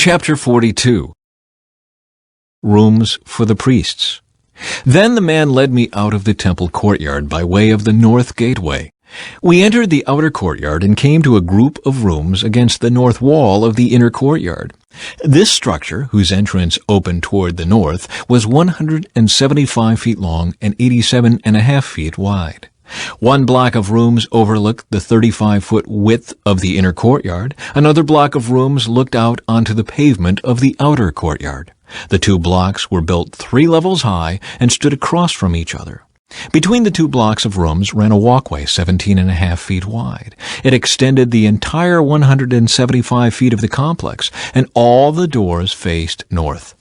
Chapter 42. Rooms for the priests. Then the man led me out of the temple courtyard by way of the north gateway. We entered the outer courtyard and came to a group of rooms against the north wall of the inner courtyard. This structure, whose entrance opened toward the north, was 175 feet long and 87.5 feet wide. One block of rooms overlooked the 35-foot width of the inner courtyard. Another block of rooms looked out onto the pavement of the outer courtyard. The two blocks were built 3 levels high and stood across from each other. Between the two blocks of rooms ran a walkway 17.5 feet wide. It extended the entire 175 feet of the complex, and all the doors faced north.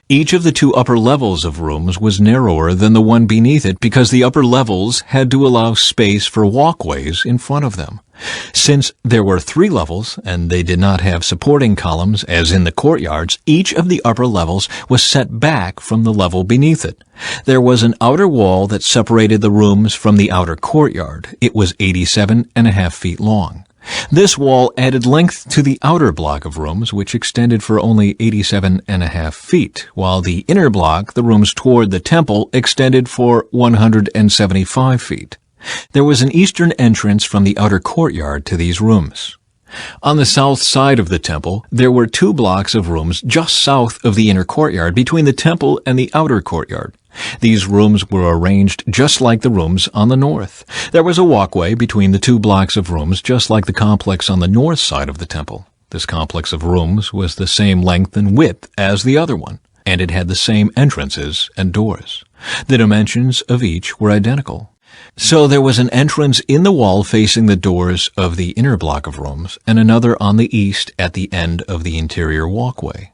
Each of the two upper levels of rooms was narrower than the one beneath it because the upper levels had to allow space for walkways in front of them. Since there were 3 levels, and they did not have supporting columns as in the courtyards, each of the upper levels was set back from the level beneath it. There was an outer wall that separated the rooms from the outer courtyard. It was 87.5 feet long. This wall added length to the outer block of rooms, which extended for only 87.5 feet, while the inner block, the rooms toward the temple, extended for 175 feet. There was an eastern entrance from the outer courtyard to these rooms. On the south side of the temple, there were 2 blocks of rooms just south of the inner courtyard between the temple and the outer courtyard. These rooms were arranged just like the rooms on the north. There was a walkway between the 2 blocks of rooms just like the complex on the north side of the temple. This complex of rooms was the same length and width as the other one, and it had the same entrances and doors. The dimensions of each were identical. So there was an entrance in the wall facing the doors of the inner block of rooms, and another on the east at the end of the interior walkway.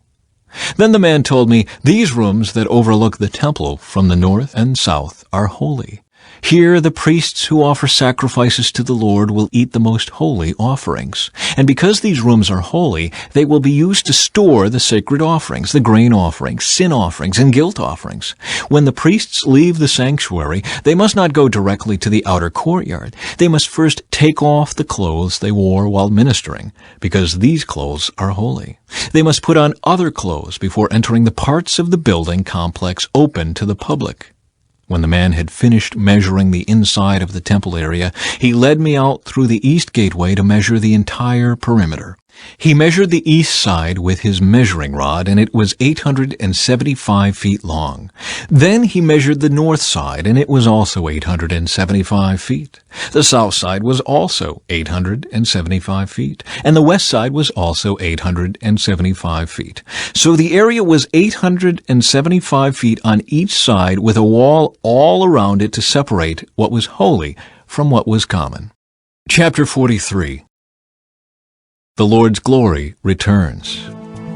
Then the man told me, "These rooms that overlook the temple from the north and south are holy. Here the priests who offer sacrifices to the Lord will eat the most holy offerings. And because these rooms are holy, they will be used to store the sacred offerings, the grain offerings, sin offerings, and guilt offerings. When the priests leave the sanctuary, they must not go directly to the outer courtyard. They must first take off the clothes they wore while ministering, because these clothes are holy. They must put on other clothes before entering the parts of the building complex open to the public." When the man had finished measuring the inside of the temple area, he led me out through the east gateway to measure the entire perimeter. He measured the east side with his measuring rod, and it was 875 feet long. Then he measured the north side, and it was also 875 feet. The south side was also 875 feet, and the west side was also 875 feet. So the area was 875 feet on each side, with a wall all around it to separate what was holy from what was common. Chapter 43. The Lord's glory returns.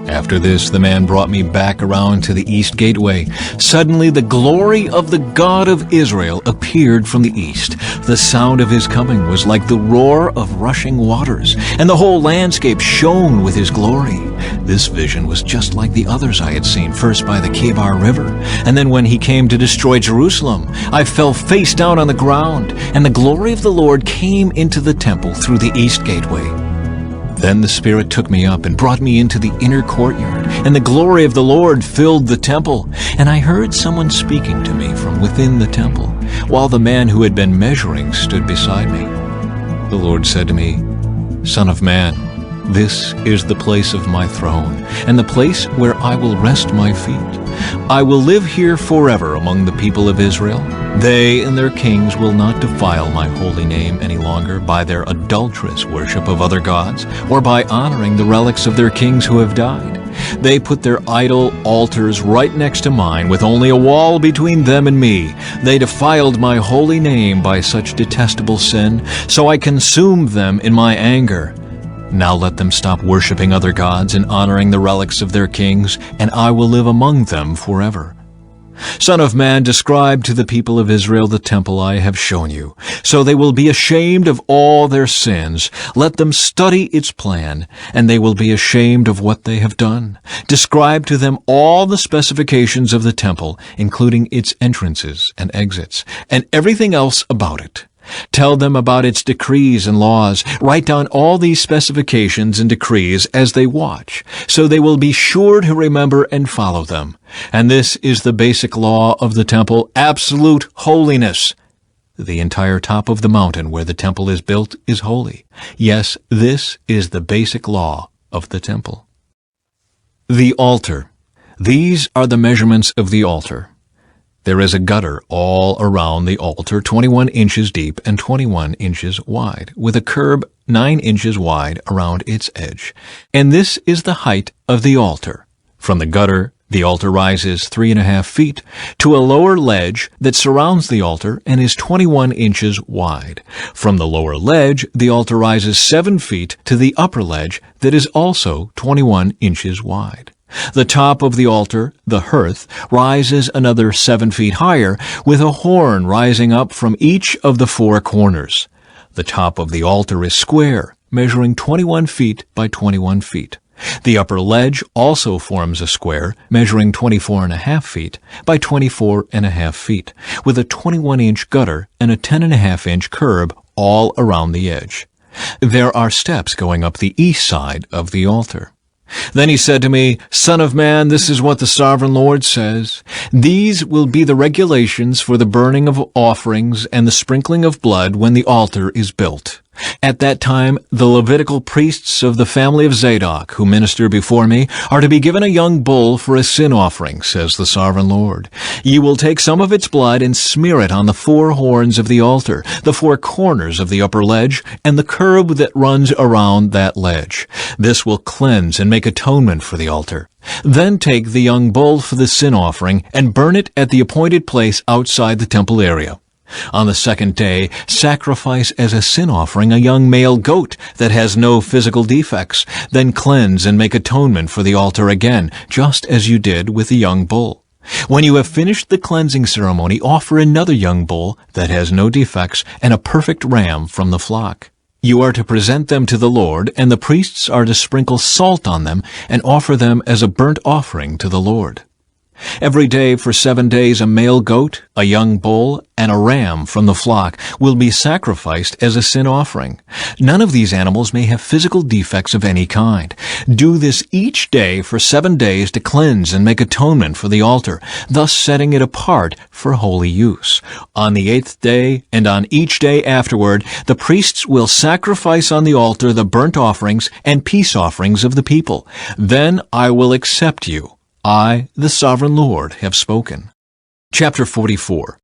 After this, the man brought me back around to the east gateway. Suddenly, the glory of the God of Israel appeared from the east. The sound of his coming was like the roar of rushing waters, and the whole landscape shone with his glory. This vision was just like the others I had seen, first by the Kebar River, and then when he came to destroy Jerusalem. I fell face down on the ground, and the glory of the Lord came into the temple through the east gateway. Then the Spirit took me up and brought me into the inner courtyard, and the glory of the Lord filled the temple. And I heard someone speaking to me from within the temple, while the man who had been measuring stood beside me. The Lord said to me, "Son of man, this is the place of my throne, and the place where I will rest my feet. I will live here forever among the people of Israel. They and their kings will not defile my holy name any longer by their adulterous worship of other gods, or by honoring the relics of their kings who have died. They put their idol altars right next to mine, with only a wall between them and me. They defiled my holy name by such detestable sin, so I consumed them in my anger. Now let them stop worshiping other gods and honoring the relics of their kings, and I will live among them forever. Son of man, describe to the people of Israel the temple I have shown you, so they will be ashamed of all their sins. Let them study its plan, and they will be ashamed of what they have done. Describe to them all the specifications of the temple, including its entrances and exits, and everything else about it. Tell them about its decrees and laws. Write down all these specifications and decrees as they watch, so they will be sure to remember and follow them. And this is the basic law of the temple, absolute holiness. The entire top of the mountain where the temple is built is holy. Yes, this is the basic law of the temple. The altar. These are the measurements of the altar. There is a gutter all around the altar, 21 inches deep and 21 inches wide, with a curb 9 inches wide around its edge. And this is the height of the altar. From the gutter, the altar rises 3.5 feet to a lower ledge that surrounds the altar and is 21 inches wide. From the lower ledge, the altar rises 7 feet to the upper ledge that is also 21 inches wide. The top of the altar, the hearth, rises another 7 feet higher, with a horn rising up from each of the 4 corners. The top of the altar is square, measuring 21 feet by 21 feet. The upper ledge also forms a square, measuring 24.5 feet by 24.5 feet, with a 21-inch gutter and a 10.5-inch curb all around the edge. There are steps going up the east side of the altar. Then he said to me, Son of man, this is what the sovereign Lord says. These will be the regulations for the burning of offerings and the sprinkling of blood when the altar is built. At that time, the Levitical priests of the family of Zadok, who minister before me, are to be given a young bull for a sin offering, says the sovereign Lord. You will take some of its blood and smear it on the 4 horns of the altar, the 4 corners of the upper ledge, and the curb that runs around that ledge. This will cleanse and make atonement for the altar. Then take the young bull for the sin offering and burn it at the appointed place outside the temple area. On the second day, sacrifice as a sin offering a young male goat that has no physical defects. Then cleanse and make atonement for the altar again, just as you did with the young bull. When you have finished the cleansing ceremony, offer another young bull that has no defects and a perfect ram from the flock. You are to present them to the Lord, and the priests are to sprinkle salt on them and offer them as a burnt offering to the Lord. Every day for 7 days a male goat, a young bull, and a ram from the flock will be sacrificed as a sin offering. None of these animals may have physical defects of any kind. Do this each day for 7 days to cleanse and make atonement for the altar, thus setting it apart for holy use. On the 8th day and on each day afterward, the priests will sacrifice on the altar the burnt offerings and peace offerings of the people. Then I will accept you. I, the sovereign Lord, have spoken. Chapter 44.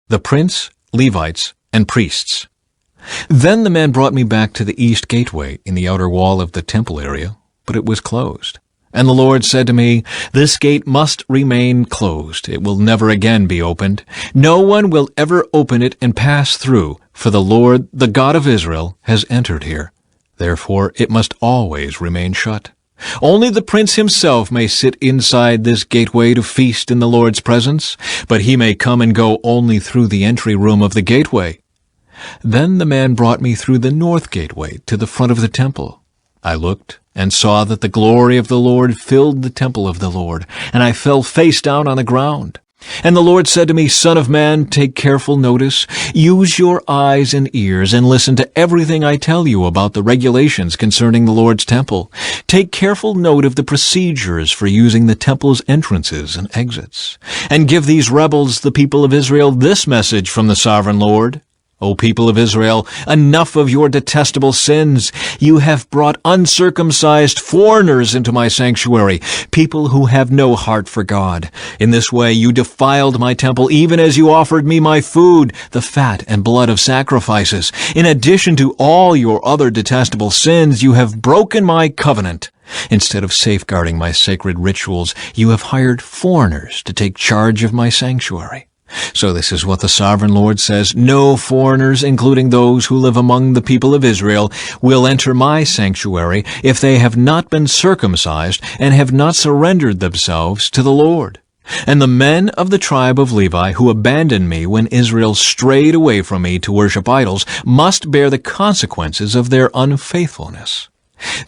The prince, Levites, and priests. Then the man brought me back to the east gateway in the outer wall of the temple area, but it was closed. And the Lord said to me, This gate must remain closed. It will never again be opened. No one will ever open it and pass through, for the Lord, the God of Israel, has entered here. Therefore it must always remain shut. Only the prince himself may sit inside this gateway to feast in the Lord's presence, but he may come and go only through the entry room of the gateway. Then the man brought me through the north gateway to the front of the temple. I looked and saw that the glory of the Lord filled the temple of the Lord, and I fell face down on the ground. And the Lord said to me, Son of man, take careful notice. Use your eyes and ears and listen to everything I tell you about the regulations concerning the Lord's temple. Take careful note of the procedures for using the temple's entrances and exits. And give these rebels, the people of Israel, this message from the sovereign Lord. O people of Israel, enough of your detestable sins. You have brought uncircumcised foreigners into my sanctuary, people who have no heart for God. In this way you defiled my temple, even as you offered me my food, the fat and blood of sacrifices. In addition to all your other detestable sins, you have broken my covenant. Instead of safeguarding my sacred rituals, you have hired foreigners to take charge of my sanctuary. So this is what the sovereign Lord says, No foreigners, including those who live among the people of Israel, will enter my sanctuary if they have not been circumcised and have not surrendered themselves to the Lord. And the men of the tribe of Levi who abandoned me when Israel strayed away from me to worship idols must bear the consequences of their unfaithfulness.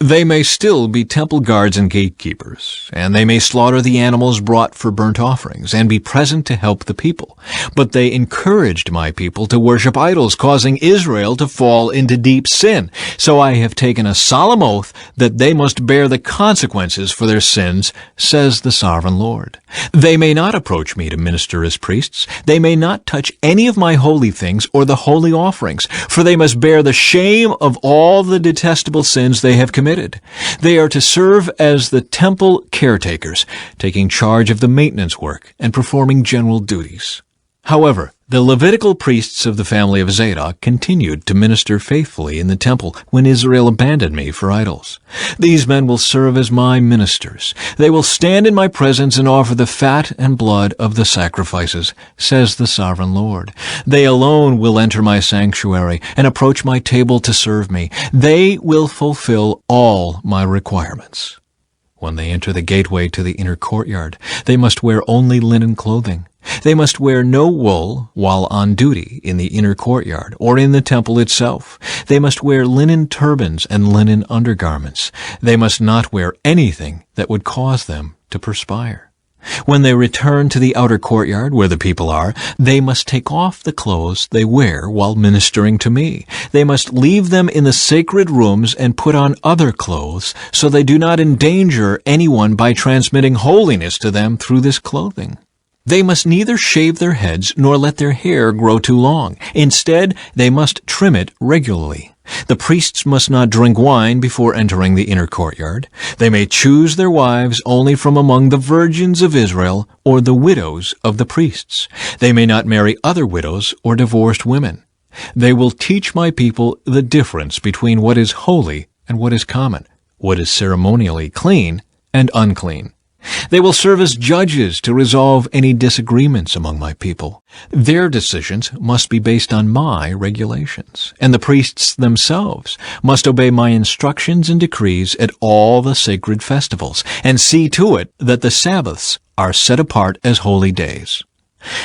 They may still be temple guards and gatekeepers, and they may slaughter the animals brought for burnt offerings, and be present to help the people. But they encouraged my people to worship idols, causing Israel to fall into deep sin. So I have taken a solemn oath that they must bear the consequences for their sins, says the sovereign Lord. They may not approach me to minister as priests. They may not touch any of my holy things or the holy offerings, for they must bear the shame of all the detestable sins they have committed. They are to serve as the temple caretakers, taking charge of the maintenance work and performing general duties. However, the Levitical priests of the family of Zadok continued to minister faithfully in the temple when Israel abandoned me for idols. These men will serve as my ministers. They will stand in my presence and offer the fat and blood of the sacrifices, says the sovereign Lord. They alone will enter my sanctuary and approach my table to serve me. They will fulfill all my requirements. When they enter the gateway to the inner courtyard, they must wear only linen clothing. They must wear no wool while on duty in the inner courtyard or in the temple itself. They must wear linen turbans and linen undergarments. They must not wear anything that would cause them to perspire. When they return to the outer courtyard where the people are, they must take off the clothes they wear while ministering to me. They must leave them in the sacred rooms and put on other clothes, so they do not endanger anyone by transmitting holiness to them through this clothing. They must neither shave their heads nor let their hair grow too long. Instead, they must trim it regularly. The priests must not drink wine before entering the inner courtyard. They may choose their wives only from among the virgins of Israel or the widows of the priests. They may not marry other widows or divorced women. They will teach my people the difference between what is holy and what is common, what is ceremonially clean and unclean. They will serve as judges to resolve any disagreements among my people. Their decisions must be based on my regulations, and the priests themselves must obey my instructions and decrees at all the sacred festivals, and see to it that the Sabbaths are set apart as holy days.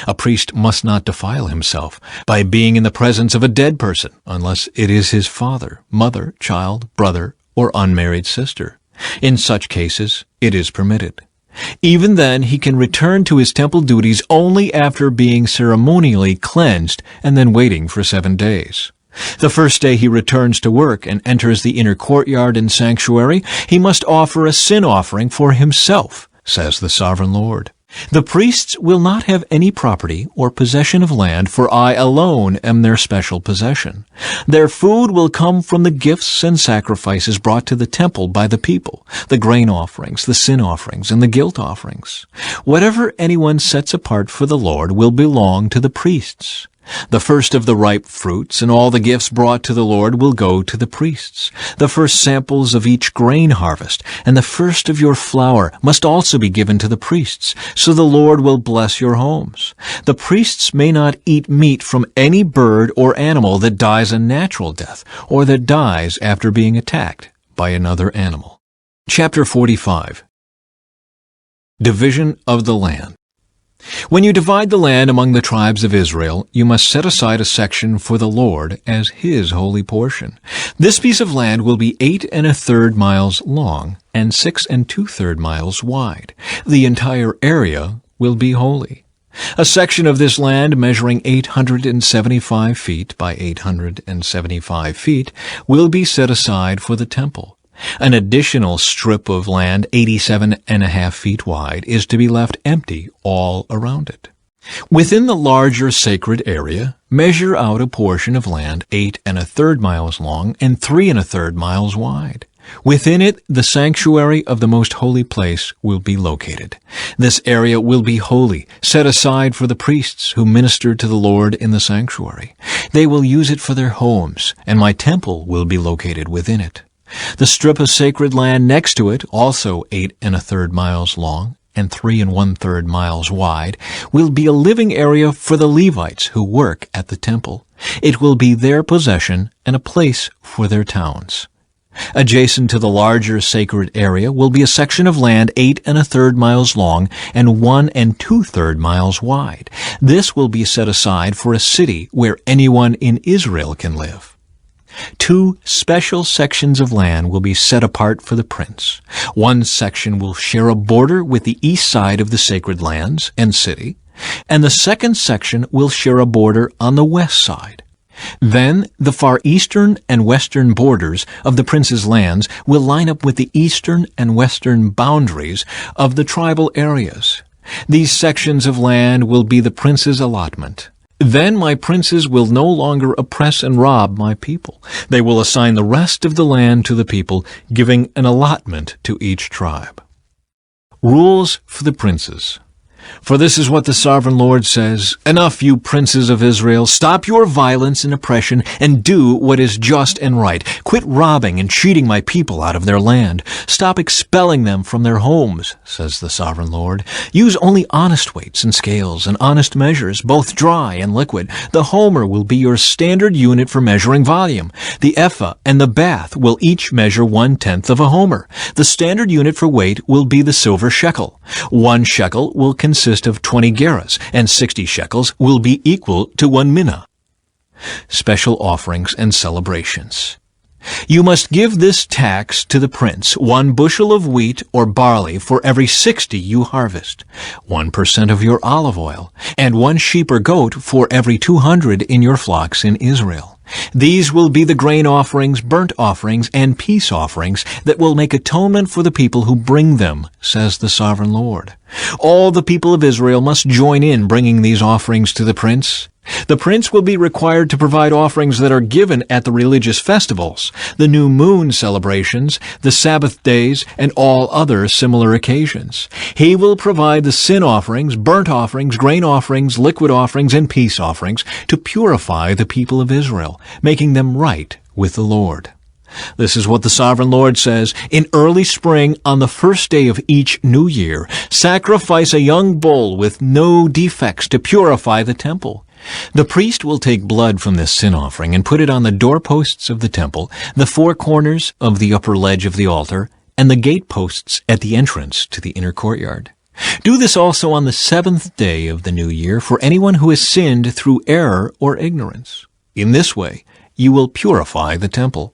A priest must not defile himself by being in the presence of a dead person, unless it is his father, mother, child, brother, or unmarried sister. In such cases, it is permitted. Even then, he can return to his temple duties only after being ceremonially cleansed and then waiting for 7 days. The first day he returns to work and enters the inner courtyard and sanctuary, he must offer a sin offering for himself, says the sovereign Lord. The priests will not have any property or possession of land, for I alone am their special possession. Their food will come from the gifts and sacrifices brought to the temple by the people, the grain offerings, the sin offerings, and the guilt offerings. Whatever anyone sets apart for the Lord will belong to the priests. The first of the ripe fruits and all the gifts brought to the Lord will go to the priests. The first samples of each grain harvest and the first of your flour must also be given to the priests, so the Lord will bless your homes. The priests may not eat meat from any bird or animal that dies a natural death or that dies after being attacked by another animal. Chapter 45. Division of the land. When you divide the land among the tribes of Israel, you must set aside a section for the Lord as his holy portion. This piece of land will be 8 1/3 miles long and 6 2/3 miles wide. The entire area will be holy. A section of this land measuring 875 feet by 875 feet will be set aside for the temple. An additional strip of land 87.5 feet wide is to be left empty all around it. Within the larger sacred area, measure out a portion of land 8 1/3 miles long and 3 1/3 miles wide. Within it, the sanctuary of the most holy place will be located. This area will be holy, set aside for the priests who minister to the Lord in the sanctuary. They will use it for their homes, and my temple will be located within it. The strip of sacred land next to it, also 8 1/3 miles long and 3 1/3 miles wide, will be a living area for the Levites who work at the temple. It will be their possession and a place for their towns. Adjacent to the larger sacred area will be a section of land 8 1/3 miles long and 1 2/3 miles wide. This will be set aside for a city where anyone in Israel can live. 2 special sections of land will be set apart for the prince. One section will share a border with the east side of the sacred lands and city, and the second section will share a border on the west side. Then the far eastern and western borders of the prince's lands will line up with the eastern and western boundaries of the tribal areas. These sections of land will be the prince's allotment. Then my princes will no longer oppress and rob my people. They will assign the rest of the land to the people, giving an allotment to each tribe. Rules for the princes. For this is what the sovereign Lord says, Enough, you princes of Israel, stop your violence and oppression, and do what is just and right. Quit robbing and cheating my people out of their land. Stop expelling them from their homes, says the sovereign Lord. Use only honest weights and scales and honest measures, both dry and liquid. The homer will be your standard unit for measuring volume. The ephah and the bath will each measure 1/10 of a homer. The standard unit for weight will be the silver shekel. 1 shekel will consist of 20 gerahs, and 60 shekels will be equal to 1 minnah. Special offerings and celebrations. You must give this tax to the prince, 1 bushel of wheat or barley for every 60 you harvest, 1% of your olive oil, and 1 sheep or goat for every 200 in your flocks in Israel. These will be the grain offerings, burnt offerings, and peace offerings that will make atonement for the people who bring them, says the sovereign Lord. All the people of Israel must join in bringing these offerings to the prince. The prince will be required to provide offerings that are given at the religious festivals, the new moon celebrations, the Sabbath days, and all other similar occasions. He will provide the sin offerings, burnt offerings, grain offerings, liquid offerings, and peace offerings to purify the people of Israel, making them right with the Lord. This is what the sovereign Lord says, In early spring, on the first day of each new year, sacrifice a young bull with no defects to purify the temple. The priest will take blood from this sin offering and put it on the doorposts of the temple, the 4 corners of the upper ledge of the altar, and the gateposts at the entrance to the inner courtyard. Do this also on the 7th day of the new year for anyone who has sinned through error or ignorance. In this way, you will purify the temple.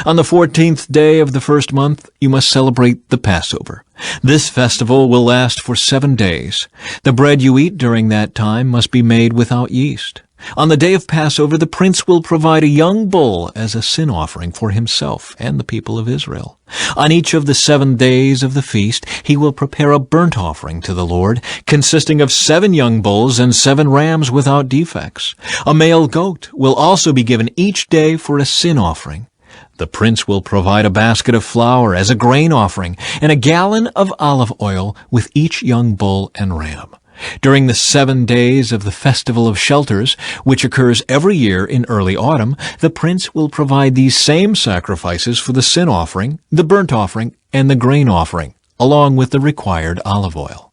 On the 14th day of the first month, you must celebrate the Passover. This festival will last for 7 days. The bread you eat during that time must be made without yeast. On the day of Passover, the prince will provide a young bull as a sin offering for himself and the people of Israel. On each of the 7 days of the feast, he will prepare a burnt offering to the Lord, consisting of 7 young bulls and 7 rams without defects. A male goat will also be given each day for a sin offering. The prince will provide a basket of flour as a grain offering and a gallon of olive oil with each young bull and ram. During the 7 days of the Festival of Shelters, which occurs every year in early autumn, the prince will provide these same sacrifices for the sin offering, the burnt offering, and the grain offering, along with the required olive oil.